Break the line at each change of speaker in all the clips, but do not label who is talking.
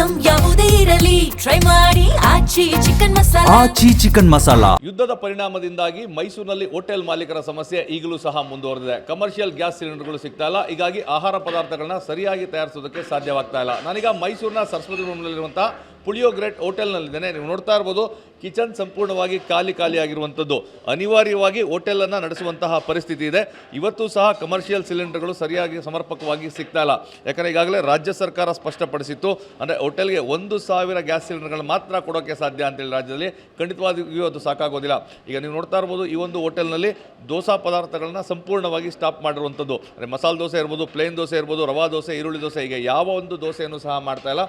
Item ಯಾವುದೇ ಇರಲಿ try ಮಾಡಿ ಆಚಿ ಚಿಕನ್ ಮಸಾಲಾ.
ಯುದ್ಧದ ಪರಿಣಾಮದಿಂದಾಗಿ ಮೈಸೂರಿನಲ್ಲಿ ಹೋಟೆಲ್ ಮಾಲೀಕರ ಸಮಸ್ಯೆ ಈಗಲೂ ಸಹ ಮುಂದುವರೆದಿದೆ. ಕಮರ್ಷಿಯಲ್ ಗ್ಯಾಸ್ ಸಿಲಿಂಡರ್ಗಳು ಸಿಗ್ತಾ ಇಲ್ಲ. ಹೀಗಾಗಿ ಆಹಾರ ಪದಾರ್ಥಗಳನ್ನ ಸರಿಯಾಗಿ ತಯಾರಿಸೋದಕ್ಕೆ ಸಾಧ್ಯವಾಗ್ತಾ ಇಲ್ಲ. ನಾನೀಗ ಮೈಸೂರಿನ ಸರಸ್ವತಿ ರೂಮ್ನಲ್ಲಿರುವಂತಹ ಪುಳಿಯೋ ಗ್ರೇಟ್ ಹೋಟೆಲ್ನಲ್ಲಿದ್ದೇನೆ. ನೀವು ನೋಡ್ತಾ ಇರ್ಬೋದು, ಕಿಚನ್ ಸಂಪೂರ್ಣವಾಗಿ ಖಾಲಿಯಾಗಿರುವಂಥದ್ದು. ಅನಿವಾರ್ಯವಾಗಿ ಹೋಟೆಲನ್ನು ನಡೆಸುವಂತಹ ಪರಿಸ್ಥಿತಿ ಇದೆ. ಇವತ್ತು ಸಹ ಕಮರ್ಷಿಯಲ್ ಸಿಲಿಂಡರ್ಗಳು ಸರಿಯಾಗಿ ಸಮರ್ಪಕವಾಗಿ ಸಿಗ್ತಾ ಇಲ್ಲ. ಯಾಕಂದರೆ ಈಗಾಗಲೇ ರಾಜ್ಯ ಸರ್ಕಾರ ಸ್ಪಷ್ಟಪಡಿಸಿತ್ತು, ಅಂದರೆ ಹೋಟೆಲ್ಗೆ 1,000 ಗ್ಯಾಸ್ ಸಿಲಿಂಡರ್ಗಳು ಮಾತ್ರ ಕೊಡೋಕ್ಕೆ ಸಾಧ್ಯ ಅಂತೇಳಿ. ರಾಜ್ಯದಲ್ಲಿ ಖಂಡಿತವಾಗಿಯೂ ಅದು ಸಾಕಾಗೋದಿಲ್ಲ. ಈಗ ನೀವು ನೋಡ್ತಾ ಇರ್ಬೋದು, ಈ ಒಂದು ಹೋಟೆಲ್ನಲ್ಲಿ ದೋಸಾ ಪದಾರ್ಥಗಳನ್ನ ಸಂಪೂರ್ಣವಾಗಿ ಸ್ಟಾಪ್ ಮಾಡಿರುವಂಥದ್ದು. ಅಂದರೆ ಮಸಾಲೆ ದೋಸೆ ಇರ್ಬೋದು, ಪ್ಲೇನ್ ದೋಸೆ ಇರ್ಬೋದು, ರವಾ ದೋಸೆ, ಈರುಳ್ಳಿ ದೋಸೆ, ಹೀಗೆ ಯಾವ ಒಂದು ದೋಸೆಯನ್ನು ಸಹ ಮಾಡ್ತಾ ಇಲ್ಲ.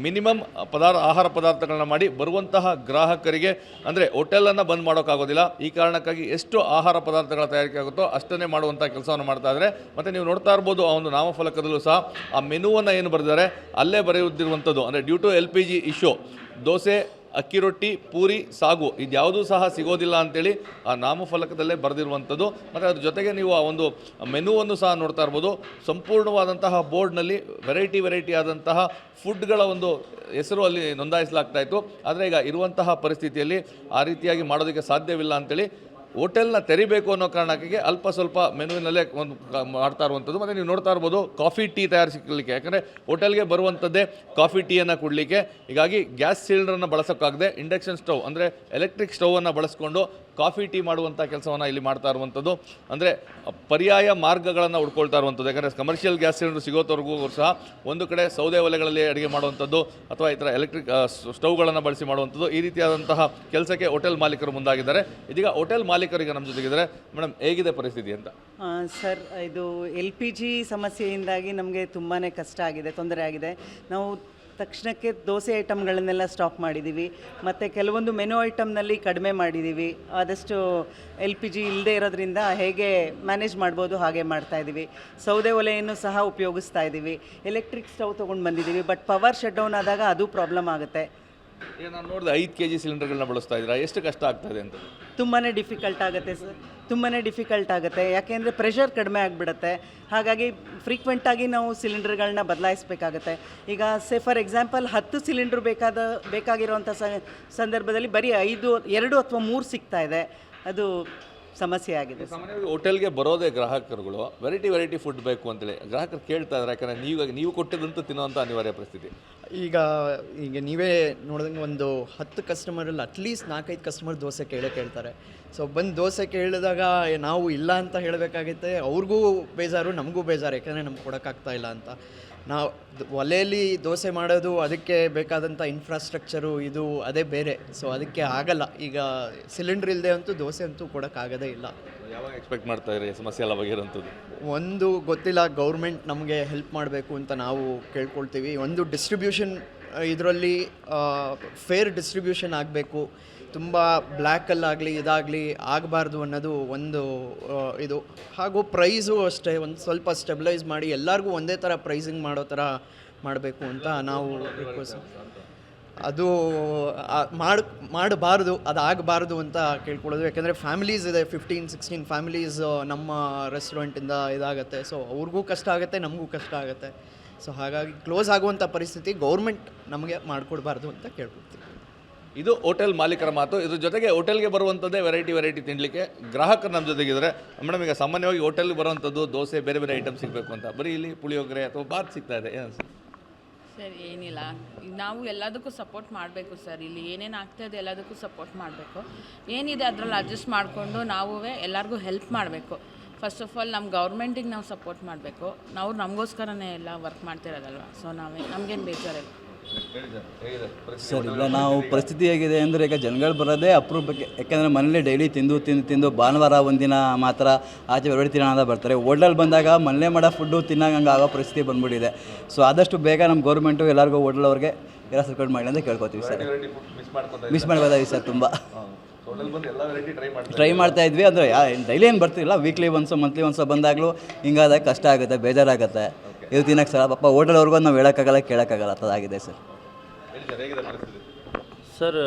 ಮಿನಿಮಮ್ ಆಹಾರ ಪದಾರ್ಥಗಳನ್ನ ಮಾಡಿ ಬರುವಂತಹ ಗ್ರಾಹಕರಿಗೆ, ಅಂದರೆ ಹೋಟೆಲನ್ನು ಬಂದ್ ಮಾಡೋಕ್ಕಾಗೋದಿಲ್ಲ. ಈ ಕಾರಣಕ್ಕಾಗಿ ಎಷ್ಟು ಆಹಾರ ಪದಾರ್ಥಗಳ ತಯಾರಿಕೆ ಆಗುತ್ತೋ ಅಷ್ಟನ್ನೇ ಮಾಡುವಂಥ ಕೆಲಸವನ್ನು ಮಾಡ್ತಾ ಇದ್ದಾರೆ. ಮತ್ತು ನೀವು ನೋಡ್ತಾ ಇರ್ಬೋದು, ಆ ಒಂದು ನಾಮಫಲಕದಲ್ಲೂ ಸಹ ಆ ಮೆನುವನ್ನು ಏನು ಬರೆದಿದ್ದಾರೆ ಅಲ್ಲೇ ಬರೆಯುತ್ತಿರುವಂಥದ್ದು. ಅಂದರೆ due to LPG issue dosa, ಅಕ್ಕಿ ರೊಟ್ಟಿ, ಪೂರಿ, ಸಾಗು ಇದ್ಯಾವುದೂ ಸಹ ಸಿಗೋದಿಲ್ಲ ಅಂತೇಳಿ ಆ ನಾಮಫಲಕದಲ್ಲೇ ಬರೆದಿರುವಂಥದ್ದು. ಮತ್ತು ಅದ್ರ ಜೊತೆಗೆ ನೀವು ಆ ಒಂದು ಮೆನುವನ್ನು ಸಹ ನೋಡ್ತಾ ಇರ್ಬೋದು. ಸಂಪೂರ್ಣವಾದಂತಹ ಬೋರ್ಡ್ನಲ್ಲಿ ವೆರೈಟಿ ಆದಂತಹ ಫುಡ್ಗಳ ಒಂದು ಹೆಸರು ಅಲ್ಲಿ ನೋಂದಾಯಿಸಲಾಗ್ತಾ ಇತ್ತು. ಆದರೆ ಈಗ ಇರುವಂತಹ ಪರಿಸ್ಥಿತಿಯಲ್ಲಿ ಆ ರೀತಿಯಾಗಿ ಮಾಡೋದಕ್ಕೆ ಸಾಧ್ಯವಿಲ್ಲ ಅಂತೇಳಿ ಹೋಟೆಲ್ನ ತೆರಿಬೇಕು ಅನ್ನೋ ಕಾರಣಕ್ಕಾಗಿ ಅಲ್ಪ ಸ್ವಲ್ಪ ಮೆನುವಿನಲ್ಲೇ ಒಂದು ಮಾಡ್ತಾ ಇರುವಂಥದ್ದು. ಮತ್ತು ನೀವು ನೋಡ್ತಾ ಇರ್ಬೋದು, ಕಾಫಿ ಟೀ ತಯಾರಿಸಲಿಕ್ಕೆ, ಯಾಕಂದರೆ ಹೋಟೆಲ್ಗೆ ಬರುವಂಥದ್ದೇ ಕಾಫಿ ಟೀಯನ್ನು ಕೊಡಲಿಕ್ಕೆ. ಹೀಗಾಗಿ ಗ್ಯಾಸ್ ಸಿಲಿಂಡರನ್ನು ಬಳಸೋಕ್ಕಾಗದೆ ಇಂಡಕ್ಷನ್ ಸ್ಟವ್, ಅಂದರೆ ಎಲೆಕ್ಟ್ರಿಕ್ ಸ್ಟವನ್ನು ಬಳಸ್ಕೊಂಡು ಕಾಫಿ ಟೀ ಮಾಡುವಂಥ ಕೆಲಸವನ್ನು ಇಲ್ಲಿ ಮಾಡ್ತಾ ಇರುವಂಥದ್ದು. ಅಂದರೆ ಪರ್ಯಾಯ ಮಾರ್ಗಗಳನ್ನು ಹುಡ್ಕೊಳ್ತಾ ಇರುವಂಥದ್ದು. ಯಾಕಂದರೆ ಕಮರ್ಷಿಯಲ್ ಗ್ಯಾಸ್ ಸಿಲಿಂಡರ್ ಸಿಗೋತವರೆಗೂ ಸಹ ಒಂದು ಕಡೆ ಸೌದೆ ಒಲೆಗಳಲ್ಲಿ ಅಡುಗೆ ಮಾಡುವಂಥದ್ದು ಅಥವಾ ಈ ಥರ ಎಲೆಕ್ಟ್ರಿಕ್ ಸ್ಟವ್ಗಳನ್ನು ಬಳಸಿ ಮಾಡುವಂಥದ್ದು, ಈ ರೀತಿಯಾದಂತಹ ಕೆಲಸಕ್ಕೆ ಹೋಟೆಲ್ ಮಾಲೀಕರು ಮುಂದಾಗಿದ್ದಾರೆ. ಇದೀಗ ಹೋಟೆಲ್ ಮಾಲೀಕರಿಗೆ ನಮ್ಮ ಜೊತೆಗಿದ್ದಾರೆ. ಮೇಡಮ್, ಹೇಗಿದೆ ಪರಿಸ್ಥಿತಿ ಅಂತ?
ಸರ್, ಇದು LPG ಸಮಸ್ಯೆಯಿಂದಾಗಿ ನಮಗೆ ತುಂಬಾ ಕಷ್ಟ ಆಗಿದೆ, ತೊಂದರೆ ಆಗಿದೆ. ನಾವು ತಕ್ಷಣಕ್ಕೆ ದೋಸೆ ಐಟಮ್ಗಳನ್ನೆಲ್ಲ ಸ್ಟಾಪ್ ಮಾಡಿದ್ದೀವಿ. ಮತ್ತು ಕೆಲವೊಂದು ಮೆನು ಐಟಮ್ನಲ್ಲಿ ಕಡಿಮೆ ಮಾಡಿದ್ದೀವಿ. ಆದಷ್ಟು LPG ಇಲ್ಲದೆ ಇರೋದ್ರಿಂದ ಹೇಗೆ ಮ್ಯಾನೇಜ್ ಮಾಡ್ಬೋದು ಹಾಗೆ ಮಾಡ್ತಾಯಿದ್ದೀವಿ. ಸೌದೆ ಒಲೆಯನ್ನು ಸಹ ಉಪಯೋಗಿಸ್ತಾ ಇದ್ದೀವಿ. ಎಲೆಕ್ಟ್ರಿಕ್ ಸ್ಟವ್ ತೊಗೊಂಡು ಬಂದಿದ್ದೀವಿ. ಬಟ್ ಪವರ್ ಶಟ್ ಡೌನ್ ಆದಾಗ ಅದು ಪ್ರಾಬ್ಲಮ್ ಆಗುತ್ತೆ.
ಈಗ ನಾನು ನೋಡಿದೆ 5 kg ಸಿಲಿಂಡರ್ಗಳನ್ನ ಬಳಸ್ತಾ ಇದ್ದೀರಾ, ಎಷ್ಟು ಕಷ್ಟ ಆಗ್ತಾಯಿದೆ ಅಂತ?
ತುಂಬಾ ಡಿಫಿಕಲ್ಟ್ ಆಗುತ್ತೆ ಸರ್, ತುಂಬಾ ಡಿಫಿಕಲ್ಟ್ ಆಗುತ್ತೆ. ಯಾಕೆಂದರೆ ಪ್ರೆಷರ್ ಕಡಿಮೆ ಆಗಿಬಿಡುತ್ತೆ. ಹಾಗಾಗಿ ಫ್ರೀಕ್ವೆಂಟಾಗಿ ನಾವು ಸಿಲಿಂಡರ್ಗಳನ್ನ ಬದಲಾಯಿಸಬೇಕಾಗತ್ತೆ. ಈಗ ಫಾರ್ ಎಕ್ಸಾಂಪಲ್ 10 ಸಿಲಿಂಡ್ರ್ ಬೇಕಾಗಿರುವಂಥ ಸಂದರ್ಭದಲ್ಲಿ ಬರೀ 2 ಅಥವಾ 3 ಸಿಗ್ತಾ ಇದೆ. ಅದು ಸಮಸ್ಯೆ ಆಗಿದೆ.
ಸಾಮಾನ್ಯವಾಗಿ ಹೋಟೆಲ್ಗೆ ಬರೋದೇ ಗ್ರಾಹಕರುಗಳು ವೆರೈಟಿ ಫುಡ್ ಬೇಕು ಅಂತೇಳಿ ಗ್ರಾಹಕರು ಕೇಳ್ತಾ ಇದ್ದಾರೆ. ಯಾಕಂದರೆ ನೀವು ಕೊಟ್ಟಿದ್ದಂತೂ ತಿನ್ನೋವಂಥ ಅನಿವಾರ್ಯ ಪರಿಸ್ಥಿತಿ.
ಈಗ ನೀವೇ ನೋಡಿದಂಗೆ ಒಂದು 10 ಕಸ್ಟಮರಲ್ಲಿ ಅಟ್ಲೀಸ್ಟ್ 4-5 ಕಸ್ಟಮರ್ ದೋಸೆ ಕೇಳ್ತಾರೆ. ಸೊ ಬಂದು ದೋಸೆ ಕೇಳಿದಾಗ ನಾವು ಇಲ್ಲ ಅಂತ ಹೇಳಬೇಕಾಗುತ್ತೆ. ಅವ್ರಿಗೂ ಬೇಜಾರು, ನಮಗೂ ಬೇಜಾರು, ಯಾಕೆಂದರೆ ನಮ್ಗೆ ಕೊಡೋಕ್ಕಾಗ್ತಾ ಇಲ್ಲ ಅಂತ. ನಾವು ಒಲೆಯಲ್ಲಿ ದೋಸೆ ಮಾಡೋದು, ಅದಕ್ಕೆ ಬೇಕಾದಂಥ ಇನ್ಫ್ರಾಸ್ಟ್ರಕ್ಚರು ಇದು ಅದೇ ಬೇರೆ. ಸೊ ಅದಕ್ಕೆ ಆಗಲ್ಲ. ಈಗ ಸಿಲಿಂಡ್ರ್ ಇಲ್ಲದೆ ಅಂತೂ ದೋಸೆ ಅಂತೂ ಕೊಡೋಕ್ಕಾಗೋದೇ ಇಲ್ಲ.
ಯಾವಾಗ ಎಕ್ಸ್ಪೆಕ್ಟ್ ಮಾಡ್ತಾ ಇದ್ದೀರಿ ಸಮಸ್ಯೆ ಎಲ್ಲ ಬಗೆಹರಂಥದ್ದು?
ಒಂದು ಗೊತ್ತಿಲ್ಲ, ಗೌರ್ಮೆಂಟ್ ನಮಗೆ ಹೆಲ್ಪ್ ಮಾಡಬೇಕು ಅಂತ ನಾವು ಕೇಳ್ಕೊಳ್ತೀವಿ. ಒಂದು ಡಿಸ್ಟ್ರಿಬ್ಯೂಷನ್, ಇದರಲ್ಲಿ ಫೇರ್ ಡಿಸ್ಟ್ರಿಬ್ಯೂಷನ್ ಆಗಬೇಕು. ತುಂಬ ಬ್ಲ್ಯಾಕಲ್ಲಾಗಲಿ ಇದಾಗಲಿ ಆಗಬಾರ್ದು ಅನ್ನೋದು ಒಂದು ಇದು. ಹಾಗೂ ಪ್ರೈಸು ಅಷ್ಟೇ ಒಂದು ಸ್ವಲ್ಪ ಸ್ಟೆಬಿಲೈಸ್ ಮಾಡಿ ಎಲ್ಲರಿಗೂ ಒಂದೇ ಥರ ಪ್ರೈಸಿಂಗ್ ಮಾಡೋ ಥರ ಮಾಡಬೇಕು ಅಂತ ನಾವು ರಿಕ್ವೆಸ್ಟ್. ಅದು ಮಾಡಬಾರ್ದು, ಅದಾಗಬಾರ್ದು ಅಂತ ಕೇಳ್ಕೊಳ್ಳೋದು. ಯಾಕೆಂದರೆ ಫ್ಯಾಮಿಲೀಸ್ ಇದೆ, 15-16 ಫ್ಯಾಮಿಲೀಸ್ ನಮ್ಮ ರೆಸ್ಟೋರೆಂಟಿಂದ ಇದಾಗುತ್ತೆ. ಸೊ ಅವ್ರಿಗೂ ಕಷ್ಟ ಆಗುತ್ತೆ, ನಮಗೂ ಕಷ್ಟ ಆಗುತ್ತೆ. ಸೊ ಹಾಗಾಗಿ ಕ್ಲೋಸ್ ಆಗುವಂಥ ಪರಿಸ್ಥಿತಿ ಗೌರ್ಮೆಂಟ್ ನಮಗೆ ಮಾಡಿಕೊಡ್ಬಾರ್ದು ಅಂತ ಕೇಳ್ಕೊಳ್ತೀವಿ.
ಇದು ಹೋಟೆಲ್ ಮಾಲೀಕರ ಮಾತು. ಇದ್ರ ಜೊತೆಗೆ ಹೋಟೆಲ್ಗೆ ಬರುವಂಥದ್ದೇ ವೆರೈಟಿ ತಿನ್ನಲಿಕ್ಕೆ ಗ್ರಾಹಕರು ನಮ್ಮ ಜೊತೆಗಿದ್ದಾರೆ. ಮೇಡಮ್, ಈಗ ಸಾಮಾನ್ಯವಾಗಿ ಹೋಟೆಲ್ಗೆ ಬರುವಂಥದ್ದು ದೋಸೆ, ಬೇರೆ ಐಟಮ್ ಸಿಗಬೇಕು ಅಂತ, ಬರೀ ಇಲ್ಲಿ ಪುಳಿಯೋಗರೆ ಅಥವಾ ಬಾತ್ ಸಿಗ್ತಾ ಇದೆ, ಏನು
ಸರ್? ಏನಿಲ್ಲ, ನಾವು ಎಲ್ಲದಕ್ಕೂ ಸಪೋರ್ಟ್ ಮಾಡಬೇಕು ಸರ್. ಇಲ್ಲಿ ಏನೇನು ಆಗ್ತಾಯಿದೆ ಎಲ್ಲದಕ್ಕೂ ಸಪೋರ್ಟ್ ಮಾಡಬೇಕು. ಏನಿದೆ ಅದರಲ್ಲಿ ಅಡ್ಜಸ್ಟ್ ಮಾಡಿಕೊಂಡು ನಾವು ಎಲ್ಲರಿಗೂ ಹೆಲ್ಪ್ ಮಾಡಬೇಕು. ಫಸ್ಟ್ ಆಫ್ ಆಲ್ ನಮ್ಮ ಗೌರ್ಮೆಂಟಿಗೆ ನಾವು ಸಪೋರ್ಟ್ ಮಾಡಬೇಕು. ನಾವು ನಮಗೋಸ್ಕರನೇ ಎಲ್ಲ ವರ್ಕ್ ಮಾಡ್ತಿರೋದಲ್ವ. ಸೊ ನಮಗೇನು ಬೇಜಾರಿಲ್ಲ
ಸರ್. ಇಲ್ಲ, ನಾವು ಪರಿಸ್ಥಿತಿ ಹೇಗಿದೆ ಅಂದರೆ ಈಗ ಜನಗಳು ಬರೋದೇ ಅಪರೂಪಕ್ಕೆ. ಯಾಕೆಂದರೆ ಮನೇಲಿ ಡೈಲಿ ತಿಂದು ಭಾನುವಾರ ಒಂದಿನ ಮಾತ್ರ ಆಚೆ ಹೊರಗಡೆ ತಿನ್ನೋಣ ಅಂತ ಬರ್ತಾರೆ. ಹೋಟೆಲ್ ಬಂದಾಗ ಮನೇಲೆ ಮಾಡೋ ಫುಡ್ಡು ತಿನ್ನೋಂಗೆ ಆಗೋ ಪರಿಸ್ಥಿತಿ ಬಂದ್ಬಿಟ್ಟಿದೆ. ಸೊ ಆದಷ್ಟು ಬೇಗ ನಮ್ಮ ಗೌರ್ಮೆಂಟು ಎಲ್ಲರಿಗೂ ಹೋಟೆಲ್ ಅವ್ರಿಗೆ ಎಲ್ಲ ಸಪೋರ್ಟ್ ಮಾಡಿ ಅಂತ ಕೇಳ್ಕೊತೀವಿ ಸರ್. ಮಿಸ್ ಮಾಡ್ಬೋದಾಗಿ ಸರ್, ತುಂಬ ಟ್ರೈ ಮಾಡ್ತಾ ಇದ್ವಿ. ಅಂದರೆ ಡೈಲಿ ಏನು ಬರ್ತಿರಲಿಲ್ಲ, ವೀಕ್ಲಿ ಒನ್ಸೋ ಮಂತ್ಲಿ ಒನ್ಸೋ ಬಂದಾಗಲೂ ಹಿಂಗಾದಾಗ ಕಷ್ಟ ಆಗುತ್ತೆ, ಬೇಜಾರಾಗುತ್ತೆ. ಇದು ತಿನ್ನೋಕ್ಕೆ ಸರ್ ಪಾಪ ಹೋಟೆಲ್ವರೆಗೂ ನಾವು ಹೇಳೋಕ್ಕಾಗಲ್ಲ, ಕೇಳೋಕ್ಕಾಗಲ್ಲ, ಅದಾಗಿದೆ ಸರ್.
ಸರ್,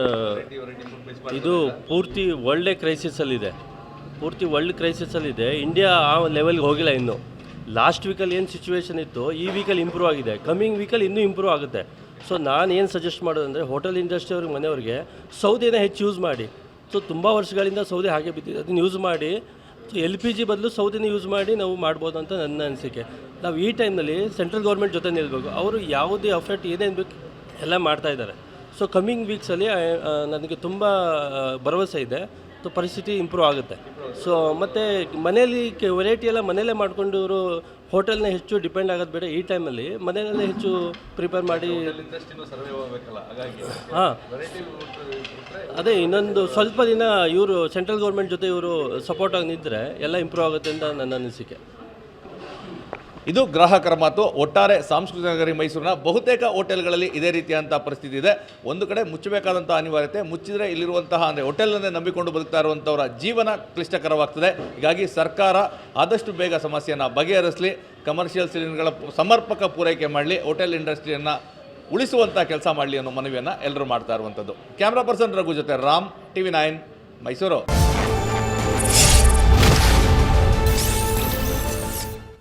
ಇದು ಪೂರ್ತಿ ವರ್ಲ್ಡೇ ಕ್ರೈಸಿಸಲ್ಲಿದೆ. ಇಂಡಿಯಾ ಆ ಲೆವೆಲ್ಗೆ ಹೋಗಿಲ್ಲ ಇನ್ನೂ. ಲಾಸ್ಟ್ ವೀಕಲ್ಲಿ ಏನು ಸಿಚುವೇಶನ್ ಇತ್ತು, ಈ ವೀಕಲ್ಲಿ ಇಂಪ್ರೂವ್ ಆಗಿದೆ. ಕಮ್ಮಿಂಗ್ ವೀಕಲ್ಲಿ ಇನ್ನೂ ಇಂಪ್ರೂವ್ ಆಗುತ್ತೆ. ಸೊ ನಾನು ಏನು ಸಜೆಸ್ಟ್ ಮಾಡೋದಂದರೆ ಹೋಟೆಲ್ ಇಂಡಸ್ಟ್ರಿ ಅವ್ರಿಗೆ ಮನೆಯವ್ರಿಗೆ ಸೌದೆನ ಹೆಚ್ಚು ಯೂಸ್ ಮಾಡಿ. ಸೊ ತುಂಬ ವರ್ಷಗಳಿಂದ ಸೌದೆ ಹಾಗೆ ಬಿದ್ದಿದೆ, ಅದನ್ನು ಯೂಸ್ ಮಾಡಿ. ಸೊ LPG ಬದಲು ಸೌದೆನ ಯೂಸ್ ಮಾಡಿ ನಾವು ಮಾಡ್ಬೋದು ಅಂತ ನನ್ನ ಅನಿಸಿಕೆ. ನಾವು ಈ ಟೈಮ್ನಲ್ಲಿ ಸೆಂಟ್ರಲ್ ಗೌರ್ಮೆಂಟ್ ಜೊತೆ ನಿಲ್ಲಬೇಕು. ಅವರು ಯಾವುದೇ ಅಫೆಕ್ಟ್ ಏನೇನು ಬೇಕು ಎಲ್ಲ ಮಾಡ್ತಾಯಿದ್ದಾರೆ. ಸೊ ಕಮ್ಮಿಂಗ್ ವೀಕ್ಸಲ್ಲಿ ನನಗೆ ತುಂಬ ಭರವಸೆ ಇದೆ. ಸೊ ಪರಿಸ್ಥಿತಿ ಇಂಪ್ರೂವ್ ಆಗುತ್ತೆ. ಸೊ ಮತ್ತು ಮನೆಯಲ್ಲಿ ವೆರೈಟಿ ಎಲ್ಲ ಮನೆಯಲ್ಲೇ ಮಾಡಿಕೊಂಡು ಇವರು ಹೋಟೆಲ್ನ ಹೆಚ್ಚು ಡಿಪೆಂಡ್ ಆಗೋದು ಬೇಡ. ಈ ಟೈಮಲ್ಲಿ ಮನೆಯಲ್ಲೇ ಹೆಚ್ಚು ಪ್ರಿಪೇರ್ ಮಾಡಿ. ಹಾಂ, ಅದೇ ಇನ್ನೊಂದು ಸ್ವಲ್ಪ ದಿನ ಇವರು ಸೆಂಟ್ರಲ್ ಗೌರ್ಮೆಂಟ್ ಜೊತೆ ಇವರು ಸಪೋರ್ಟ್ ಆಗಿ ನಿಂತರೆ ಎಲ್ಲ ಇಂಪ್ರೂವ್ ಆಗುತ್ತೆ ಅಂತ ನನ್ನ ಅನಿಸಿಕೆ.
ಇದು ಗ್ರಾಹಕರ ಮಾತು. ಒಟ್ಟಾರೆ ಸಾಂಸ್ಕೃತಿಕ ನಗರಿ ಮೈಸೂರಿನ ಬಹುತೇಕ ಹೋಟೆಲ್ಗಳಲ್ಲಿ ಇದೇ ರೀತಿಯಂಥ ಪರಿಸ್ಥಿತಿ ಇದೆ. ಒಂದು ಕಡೆ ಮುಚ್ಚಬೇಕಾದಂಥ ಅನಿವಾರ್ಯತೆ, ಮುಚ್ಚಿದರೆ ಇಲ್ಲಿರುವಂತಹ ಅಂದರೆ ಹೋಟೆಲ್ನನ್ನೇ ನಂಬಿಕೊಂಡು ಬದುಕ್ತಾ ಇರುವಂಥವರ ಜೀವನ ಕ್ಲಿಷ್ಟಕರವಾಗ್ತದೆ. ಹೀಗಾಗಿ ಸರ್ಕಾರ ಆದಷ್ಟು ಬೇಗ ಸಮಸ್ಯೆಯನ್ನು ಬಗೆಹರಿಸಲಿ, ಕಮರ್ಷಿಯಲ್ ಸಿಲಿಂಡರ್ಗಳ ಸಮರ್ಪಕ ಪೂರೈಕೆ ಮಾಡಲಿ, ಹೋಟೆಲ್ ಇಂಡಸ್ಟ್ರಿಯನ್ನು ಉಳಿಸುವಂಥ ಕೆಲಸ ಮಾಡಲಿ ಅನ್ನೋ ಮನವಿಯನ್ನು ಎಲ್ಲರೂ ಮಾಡ್ತಾ ಇರುವಂಥದ್ದು. ಕ್ಯಾಮ್ರಾ ಪರ್ಸನ್ ರಘು ಜೊತೆ ರಾಮ್, TV9 ಮೈಸೂರು.